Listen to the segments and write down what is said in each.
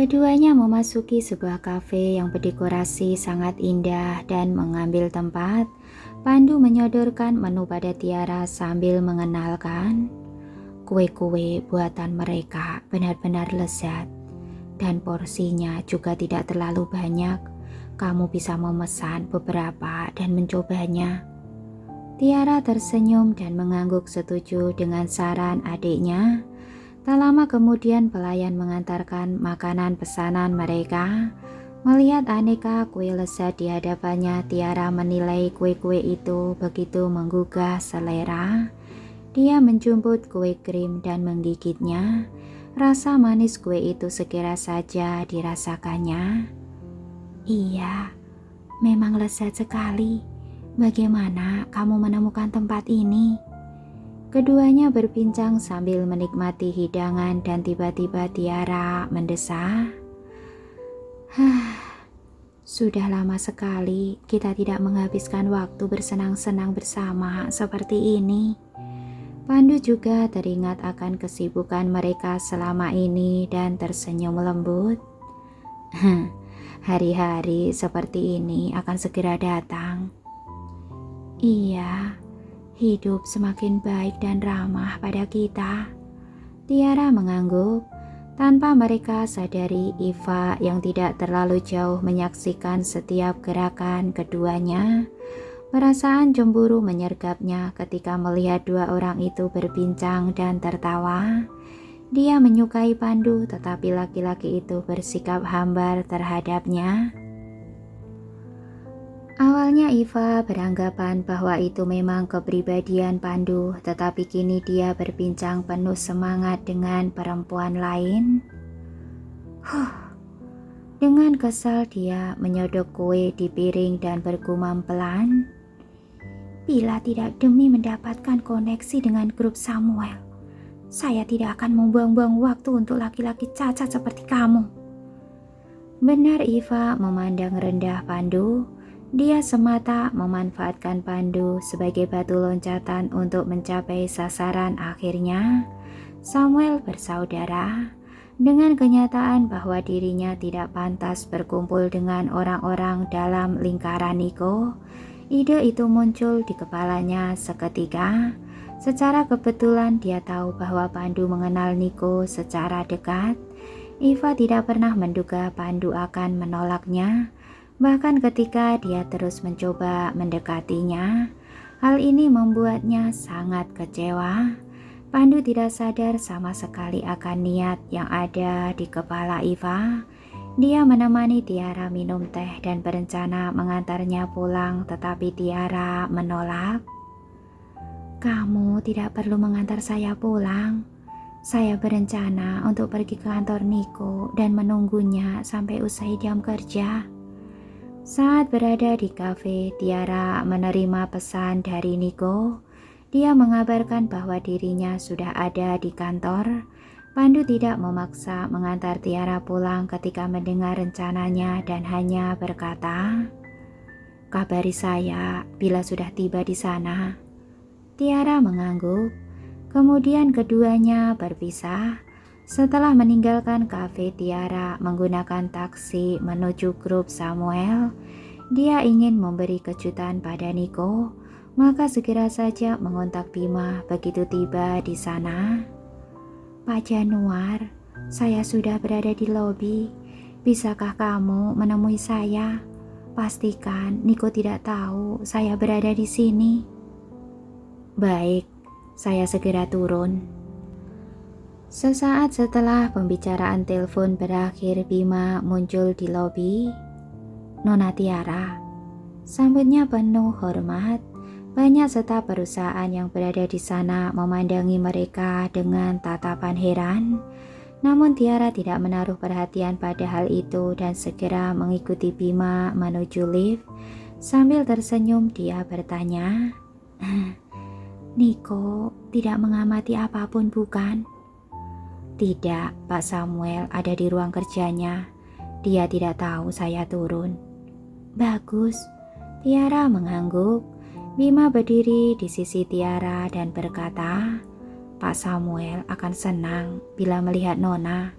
Keduanya memasuki sebuah kafe yang berdekorasi sangat indah dan mengambil tempat. Pandu menyodorkan menu pada Tiara sambil mengenalkan, kue-kue buatan mereka benar-benar lezat dan porsinya juga tidak terlalu banyak. Kamu bisa memesan beberapa dan mencobanya. Tiara tersenyum dan mengangguk setuju dengan saran adiknya. Tak lama kemudian pelayan mengantarkan makanan pesanan mereka. Melihat aneka kue lezat di hadapannya, Tiara menilai kue-kue itu begitu menggugah selera. Dia menjemput kue krim dan menggigitnya. Rasa manis kue itu segera saja dirasakannya. Iya, memang lezat sekali. Bagaimana kamu menemukan tempat ini? Keduanya berbincang sambil menikmati hidangan dan tiba-tiba Tiara mendesah. Sudah lama sekali kita tidak menghabiskan waktu bersenang-senang bersama seperti ini. Pandu juga teringat akan kesibukan mereka selama ini dan tersenyum lembut. Hari-hari seperti ini akan segera datang. Iya, hidup semakin baik dan ramah pada kita. Tiara mengangguk. Tanpa mereka sadari, Iva yang tidak terlalu jauh menyaksikan setiap gerakan keduanya. Perasaan cemburu menyergapnya ketika melihat dua orang itu berbincang dan tertawa. Dia menyukai Pandu, tetapi laki-laki itu bersikap hambar terhadapnya. Awalnya Iva beranggapan bahwa itu memang kepribadian Pandu, tetapi kini dia berbincang penuh semangat dengan perempuan lain. Dengan kesal dia menyodok kue di piring dan bergumam pelan. Bila tidak demi mendapatkan koneksi dengan grup Samuel, saya tidak akan membuang-buang waktu untuk laki-laki cacat seperti kamu. Benar, Iva memandang rendah Pandu. Dia semata memanfaatkan Pandu sebagai batu loncatan untuk mencapai sasaran akhirnya. Samuel bersaudara dengan kenyataan bahwa dirinya tidak pantas berkumpul dengan orang-orang dalam lingkaran Niko. Ide itu muncul di kepalanya seketika. Secara kebetulan dia tahu bahwa Pandu mengenal Niko secara dekat. Iva tidak pernah menduga Pandu akan menolaknya. Bahkan ketika dia terus mencoba mendekatinya, hal ini membuatnya sangat kecewa. Pandu tidak sadar sama sekali akan niat yang ada di kepala Iva. Dia menemani Tiara minum teh dan berencana mengantarnya pulang, tetapi Tiara menolak. Kamu tidak perlu mengantar saya pulang. Saya berencana untuk pergi ke kantor Niko dan menunggunya sampai usai jam kerja. Saat berada di kafe, Tiara menerima pesan dari Niko. Dia mengabarkan bahwa dirinya sudah ada di kantor. Pandu tidak memaksa mengantar Tiara pulang ketika mendengar rencananya dan hanya berkata, "Kabari saya bila sudah tiba di sana." Tiara mengangguk. Kemudian keduanya berpisah. Setelah meninggalkan kafe, Tiara menggunakan taksi menuju grup Samuel. Dia ingin memberi kejutan pada Niko, maka segera saja mengontak Bima begitu tiba di sana. Pak Januar, saya sudah berada di lobi. Bisakah kamu menemui saya? Pastikan Niko tidak tahu saya berada di sini. Baik, saya segera turun. Sesaat setelah pembicaraan telepon berakhir, Bima muncul di lobi. Nona Tiara, sambutnya penuh hormat. Banyak staf perusahaan yang berada di sana memandangi mereka dengan tatapan heran. Namun Tiara tidak menaruh perhatian pada hal itu dan segera mengikuti Bima menuju lift. Sambil tersenyum dia bertanya, Niko tidak mengamati apapun bukan? Tidak, Pak Samuel ada di ruang kerjanya. Dia tidak tahu saya turun. Bagus, Tiara mengangguk. Bima berdiri di sisi Tiara dan berkata, Pak Samuel akan senang bila melihat Nona.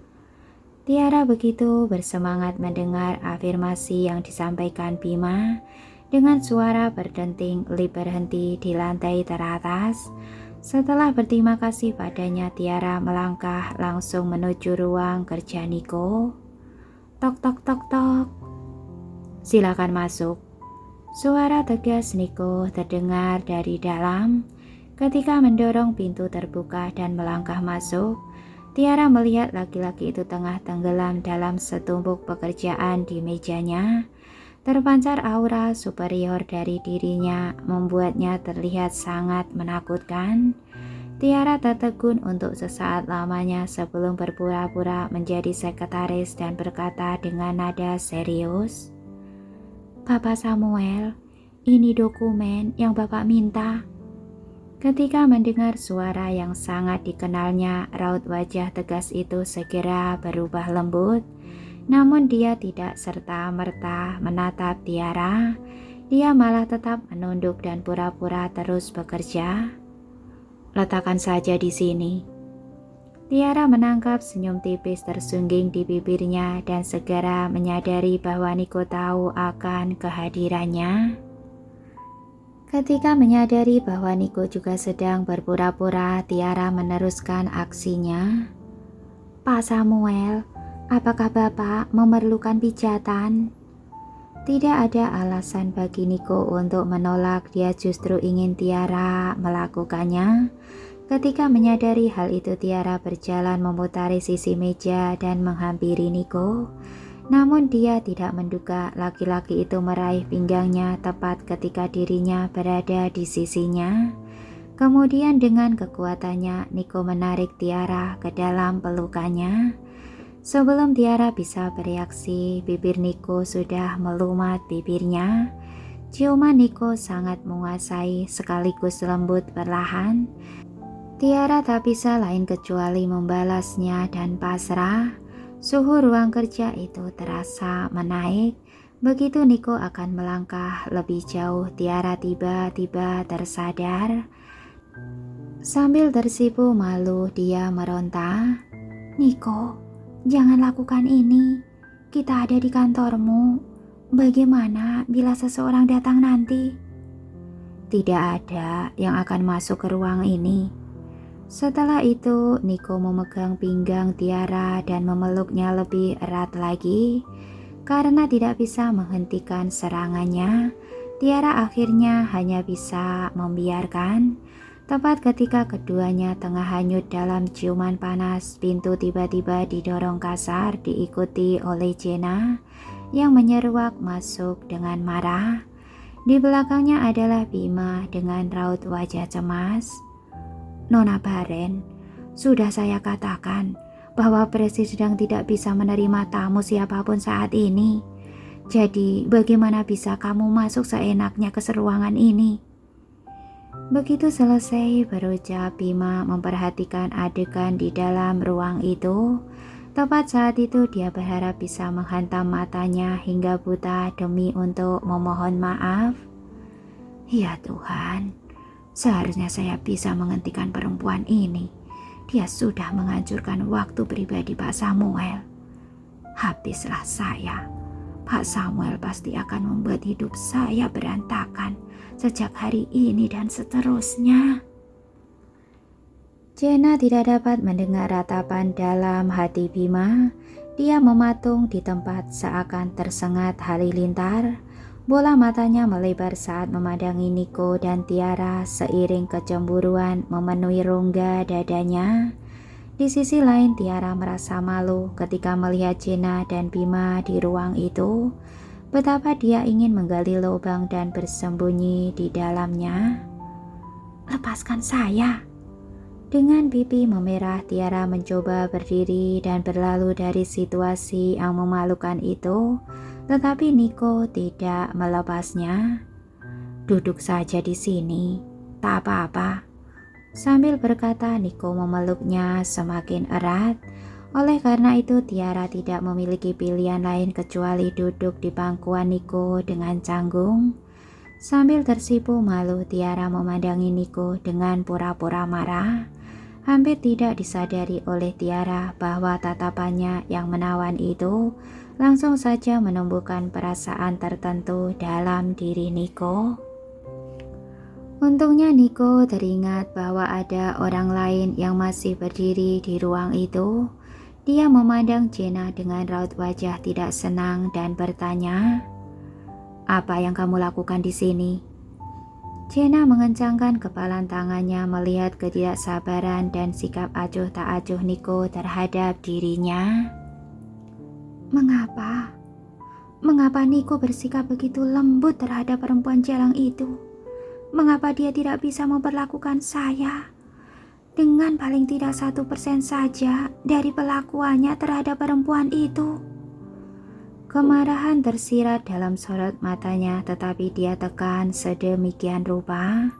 Tiara begitu bersemangat mendengar afirmasi yang disampaikan Bima. Dengan suara berdenting, Lip berhenti di lantai teratas. Setelah berterima kasih padanya, Tiara melangkah langsung menuju ruang kerja Niko. Tok tok tok tok. Silakan masuk. Suara tegas Niko terdengar dari dalam. Ketika mendorong pintu terbuka dan melangkah masuk, Tiara melihat laki-laki itu tengah tenggelam dalam setumpuk pekerjaan di mejanya. Terpancar aura superior dari dirinya membuatnya terlihat sangat menakutkan. Tiara tertegun untuk sesaat lamanya sebelum berpura-pura menjadi sekretaris dan berkata dengan nada serius, "Bapak Samuel, ini dokumen yang Bapak minta." Ketika mendengar suara yang sangat dikenalnya, raut wajah tegas itu segera berubah lembut. Namun dia tidak serta-merta menatap Tiara. Dia malah tetap menunduk dan pura-pura terus bekerja. "Letakkan saja di sini." Tiara menangkap senyum tipis tersungging di bibirnya dan segera menyadari bahwa Niko tahu akan kehadirannya. Ketika menyadari bahwa Niko juga sedang berpura-pura, Tiara meneruskan aksinya. "Pak Samuel, apakah Bapak memerlukan pijatan?" Tidak ada alasan bagi Niko untuk menolak, dia justru ingin Tiara melakukannya. Ketika menyadari hal itu, Tiara berjalan memutari sisi meja dan menghampiri Niko. Namun dia tidak menduga laki-laki itu meraih pinggangnya tepat ketika dirinya berada di sisinya. Kemudian dengan kekuatannya, Niko menarik Tiara ke dalam pelukannya. Sebelum Tiara bisa bereaksi, bibir Niko sudah melumat bibirnya. Ciuman Niko sangat menguasai sekaligus lembut perlahan. Tiara tak bisa lain kecuali membalasnya dan pasrah. Suhu ruang kerja itu terasa menaik. Begitu Niko akan melangkah lebih jauh, Tiara tiba-tiba tersadar. Sambil tersipu malu, dia meronta, "Niko, jangan lakukan ini. Kita ada di kantormu. Bagaimana bila seseorang datang nanti?" "Tidak ada yang akan masuk ke ruang ini." Setelah itu, Niko memegang pinggang Tiara dan memeluknya lebih erat lagi. Karena tidak bisa menghentikan serangannya, Tiara akhirnya hanya bisa membiarkan. Tepat ketika keduanya tengah hanyut dalam ciuman panas, pintu tiba-tiba didorong kasar diikuti oleh Jenna yang menyeruak masuk dengan marah. Di belakangnya adalah Bima dengan raut wajah cemas. "Nona Baren, sudah saya katakan bahwa Presiden tidak bisa menerima tamu siapapun saat ini. Jadi bagaimana bisa kamu masuk seenaknya ke ruangan ini?" Begitu selesai berucap, Bima memperhatikan adegan di dalam ruang itu. Tepat saat itu dia berharap bisa menghantam matanya hingga buta demi untuk memohon maaf. "Ya Tuhan, seharusnya saya bisa menghentikan perempuan ini. Dia sudah menghancurkan waktu pribadi Pak Samuel. Habislah saya. Pak Samuel pasti akan membuat hidup saya berantakan sejak hari ini dan seterusnya." Jenna tidak dapat mendengar ratapan dalam hati Bima. Dia mematung di tempat seakan tersengat halilintar. Bola matanya melebar saat memandangi Niko dan Tiara seiring kecemburuan memenuhi rongga dadanya. Di sisi lain, Tiara merasa malu ketika melihat Jenna dan Bima di ruang itu. Betapa dia ingin menggali lubang dan bersembunyi di dalamnya. "Lepaskan saya." Dengan pipi memerah, Tiara mencoba berdiri dan berlalu dari situasi yang memalukan itu. Tetapi Niko tidak melepasnya. "Duduk saja di sini, tak apa-apa." Sambil berkata, Niko memeluknya semakin erat. Oleh karena itu, Tiara tidak memiliki pilihan lain kecuali duduk di pangkuan Niko dengan canggung. Sambil tersipu malu, Tiara memandangi Niko dengan pura-pura marah. Hampir tidak disadari oleh Tiara bahwa tatapannya yang menawan itu langsung saja menumbuhkan perasaan tertentu dalam diri Niko. Untungnya Niko teringat bahwa ada orang lain yang masih berdiri di ruang itu. Dia memandang Jenna dengan raut wajah tidak senang dan bertanya, "Apa yang kamu lakukan di sini?" Jenna mengencangkan kepalan tangannya melihat ketidaksabaran dan sikap acuh tak acuh Niko terhadap dirinya. Mengapa? Mengapa Niko bersikap begitu lembut terhadap perempuan jalang itu? Mengapa dia tidak bisa memperlakukan saya dengan paling tidak 1% saja dari perlakuannya terhadap perempuan itu? Kemarahan tersirat dalam sorot matanya, tetapi dia tekan sedemikian rupa.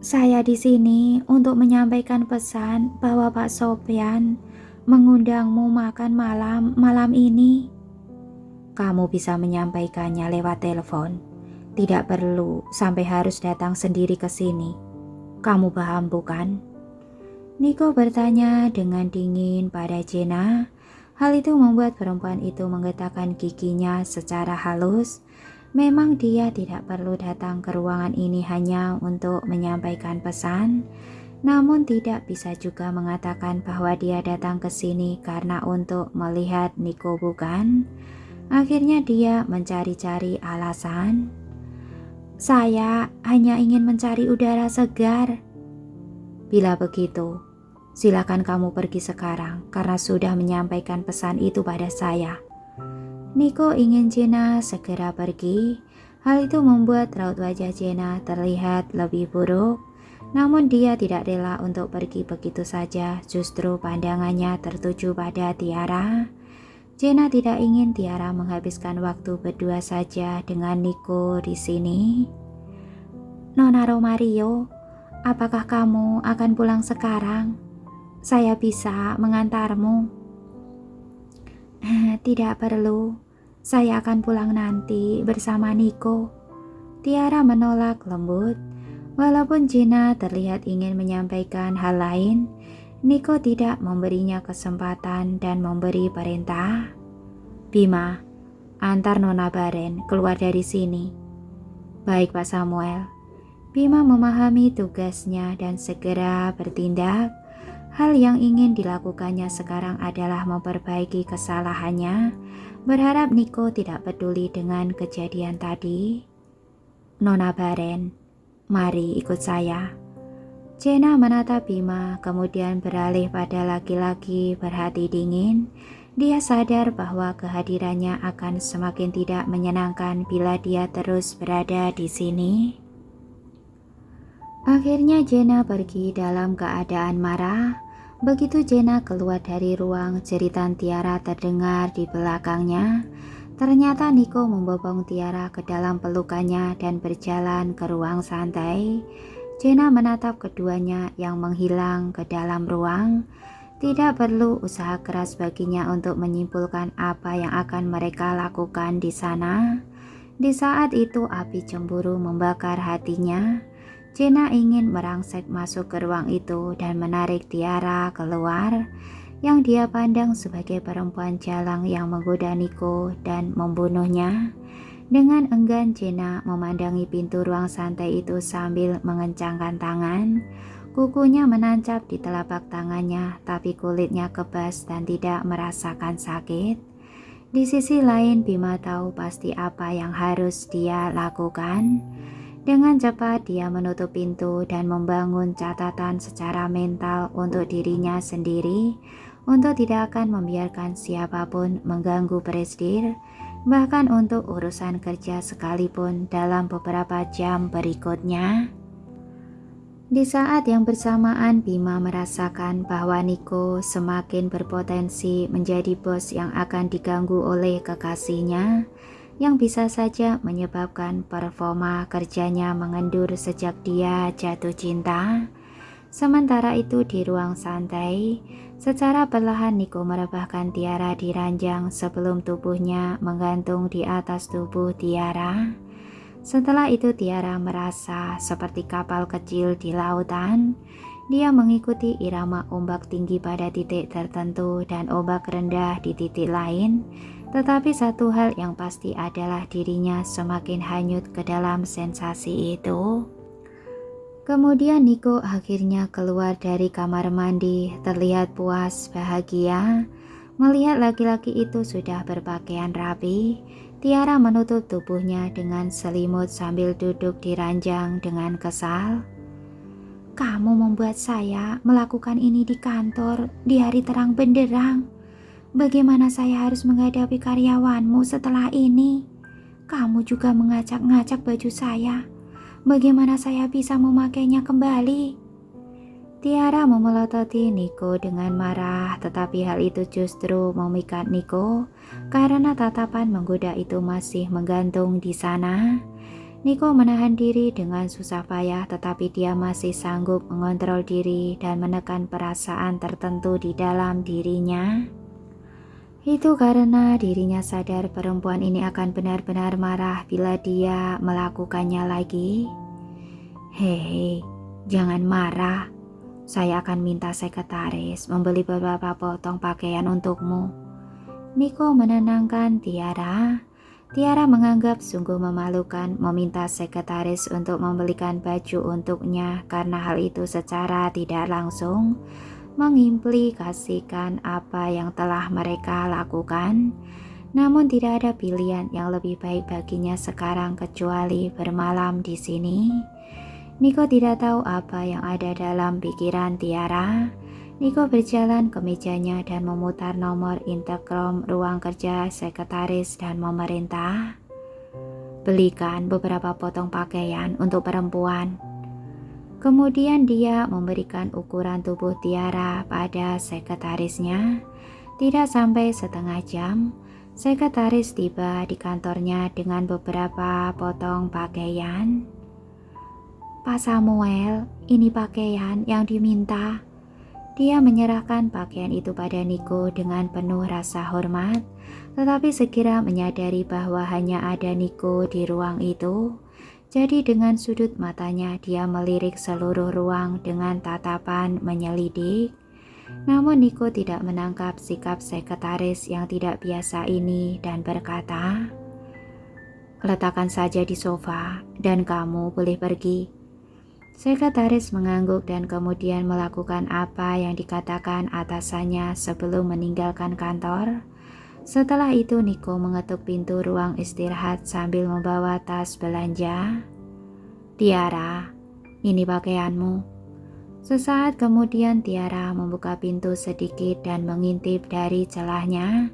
Saya di sini untuk menyampaikan pesan bahwa Pak Sopyan mengundangmu makan malam ini. Kamu bisa menyampaikannya lewat telepon. Tidak perlu sampai harus datang sendiri ke sini. Kamu paham bukan? Niko bertanya dengan dingin pada Jenna. Hal itu membuat perempuan itu menggetakkan giginya secara halus. Memang dia tidak perlu datang ke ruangan ini hanya untuk menyampaikan pesan, namun tidak bisa juga mengatakan bahwa dia datang ke sini karena untuk melihat Niko bukan. Akhirnya dia mencari-cari alasan. Saya hanya ingin mencari udara segar. Bila begitu, silakan kamu pergi sekarang karena sudah menyampaikan pesan itu pada saya. Niko ingin Jenna segera pergi. Hal itu membuat raut wajah Jenna terlihat lebih buruk. Namun dia tidak rela untuk pergi begitu saja. Justru pandangannya tertuju pada Tiara. Jenna tidak ingin Tiara menghabiskan waktu berdua saja dengan Niko di sini. Nona Romario, apakah kamu akan pulang sekarang? Saya bisa mengantarmu. Tidak perlu, saya akan pulang nanti bersama Niko. Tiara menolak lembut. Walaupun Jenna terlihat ingin menyampaikan hal lain, Niko tidak memberinya kesempatan dan memberi perintah. Bima, antar Nona Baren keluar dari sini. Baik Pak Samuel. Bima memahami tugasnya dan segera bertindak. Hal yang ingin dilakukannya sekarang adalah memperbaiki kesalahannya, berharap Niko tidak peduli dengan kejadian tadi. Nona Baren, mari ikut saya. Jenna menatap Bima, kemudian beralih pada laki-laki berhati dingin. Dia sadar bahwa kehadirannya akan semakin tidak menyenangkan bila dia terus berada di sini. Akhirnya Jenna pergi dalam keadaan marah. Begitu Jenna keluar dari ruang, jeritan Tiara terdengar di belakangnya. Ternyata Niko membopong Tiara ke dalam pelukannya dan berjalan ke ruang santai. Jenna menatap keduanya yang menghilang ke dalam ruang. Tidak perlu usaha keras baginya untuk menyimpulkan apa yang akan mereka lakukan di sana. Di saat itu api cemburu membakar hatinya. Jenna ingin merangsek masuk ke ruang itu dan menarik Tiara keluar, yang dia pandang sebagai perempuan jalang yang menggoda Niko dan membunuhnya. Dengan enggan Jenna memandangi pintu ruang santai itu sambil mengencangkan tangan. Kukunya menancap di telapak tangannya, tapi kulitnya kebas dan tidak merasakan sakit. Di sisi lain, Bima tahu pasti apa yang harus dia lakukan. Dengan cepat dia menutup pintu dan membangun catatan secara mental untuk dirinya sendiri, untuk tidak akan membiarkan siapapun mengganggu Presdir, bahkan untuk urusan kerja sekalipun dalam beberapa jam berikutnya. Di saat yang bersamaan, Bima merasakan bahwa Niko semakin berpotensi menjadi bos yang akan diganggu oleh kekasihnya, yang bisa saja menyebabkan performa kerjanya mengendur sejak dia jatuh cinta. Sementara itu di ruang santai, secara perlahan Niko merebahkan Tiara di ranjang sebelum tubuhnya menggantung di atas tubuh Tiara. Setelah itu Tiara merasa seperti kapal kecil di lautan. Dia mengikuti irama ombak tinggi pada titik tertentu dan ombak rendah di titik lain, tetapi satu hal yang pasti adalah dirinya semakin hanyut ke dalam sensasi itu. Kemudian Niko akhirnya keluar dari kamar mandi, terlihat puas, bahagia. Melihat laki-laki itu sudah berpakaian rapi, Tiara menutup tubuhnya dengan selimut sambil duduk di ranjang dengan kesal. Kamu membuat saya melakukan ini di kantor di hari terang benderang. Bagaimana saya harus menghadapi karyawanmu setelah ini? Kamu juga mengacak-ngacak baju saya. Bagaimana saya bisa memakainya kembali? Tiara memelototi Niko dengan marah, tetapi hal itu justru memikat Niko karena tatapan menggoda itu masih menggantung di sana. Niko menahan diri dengan susah payah, tetapi dia masih sanggup mengontrol diri dan menekan perasaan tertentu di dalam dirinya. Itu karena dirinya sadar perempuan ini akan benar-benar marah bila dia melakukannya lagi. Hei, jangan marah. Saya akan minta sekretaris membeli beberapa potong pakaian untukmu. Niko menenangkan Tiara. Tiara menganggap sungguh memalukan meminta sekretaris untuk membelikan baju untuknya karena hal itu secara tidak langsung mengimplikasikan apa yang telah mereka lakukan. Namun tidak ada pilihan yang lebih baik baginya sekarang kecuali bermalam di sini. Niko tidak tahu apa yang ada dalam pikiran Tiara. Niko berjalan ke mejanya dan memutar nomor intercom ruang kerja sekretaris dan memerintah. Belikan beberapa potong pakaian untuk perempuan. Kemudian dia memberikan ukuran tubuh Tiara pada sekretarisnya. Tidak sampai setengah jam, sekretaris tiba di kantornya dengan beberapa potong pakaian. Pak Samuel, ini pakaian yang diminta. Dia menyerahkan pakaian itu pada Niko dengan penuh rasa hormat, tetapi segera menyadari bahwa hanya ada Niko di ruang itu. Jadi dengan sudut matanya dia melirik seluruh ruang dengan tatapan menyelidik. Namun Niko tidak menangkap sikap sekretaris yang tidak biasa ini dan berkata, "Letakkan saja di sofa dan kamu boleh pergi." Sekretaris mengangguk dan kemudian melakukan apa yang dikatakan atasannya sebelum meninggalkan kantor. Setelah itu Niko mengetuk pintu ruang istirahat sambil membawa tas belanja. Tiara, ini pakaianmu. Sesaat kemudian Tiara membuka pintu sedikit dan mengintip dari celahnya.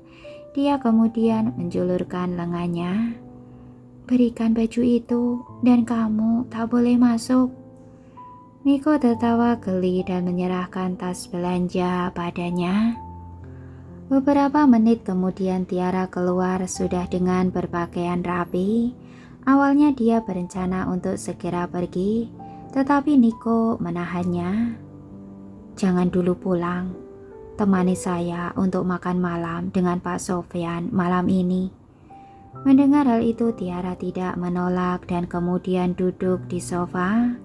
Dia kemudian menjulurkan lengannya. Berikan baju itu dan kamu tak boleh masuk. Niko tertawa geli dan menyerahkan tas belanja padanya. Beberapa menit kemudian Tiara keluar sudah dengan berpakaian rapi. Awalnya dia berencana untuk segera pergi, tetapi Niko menahannya. Jangan dulu pulang. Temani saya untuk makan malam dengan Pak Sofyan malam ini. Mendengar hal itu Tiara tidak menolak dan kemudian duduk di sofa.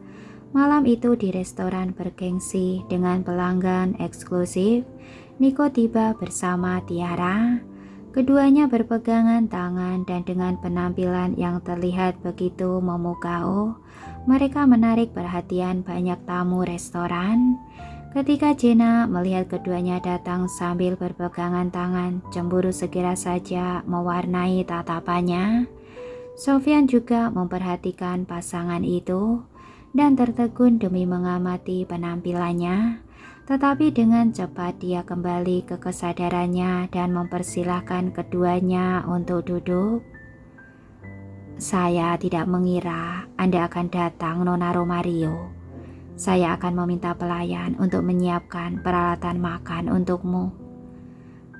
Malam itu di restoran bergengsi dengan pelanggan eksklusif, Niko tiba bersama Tiara. Keduanya berpegangan tangan dan dengan penampilan yang terlihat begitu memukau, mereka menarik perhatian banyak tamu restoran. Ketika Jenna melihat keduanya datang sambil berpegangan tangan, cemburu segera saja mewarnai tatapannya. Sofyan juga memperhatikan pasangan itu dan tertegun demi mengamati penampilannya, tetapi dengan cepat dia kembali ke kesadarannya dan mempersilahkan keduanya untuk duduk. Saya tidak mengira Anda akan datang, Nona Romario. Saya akan meminta pelayan untuk menyiapkan peralatan makan untukmu.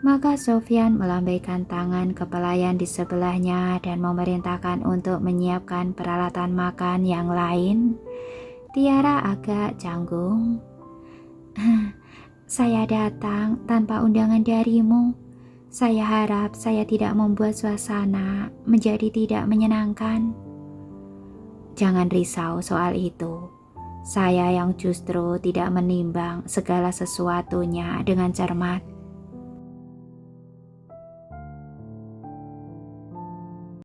Maka Sofyan melambaikan tangan ke pelayan di sebelahnya dan memerintahkan untuk menyiapkan peralatan makan yang lain. Tiara agak canggung. Saya datang tanpa undangan darimu. Saya harap saya tidak membuat suasana menjadi tidak menyenangkan. Jangan risau soal itu. Saya yang justru tidak menimbang segala sesuatunya dengan cermat.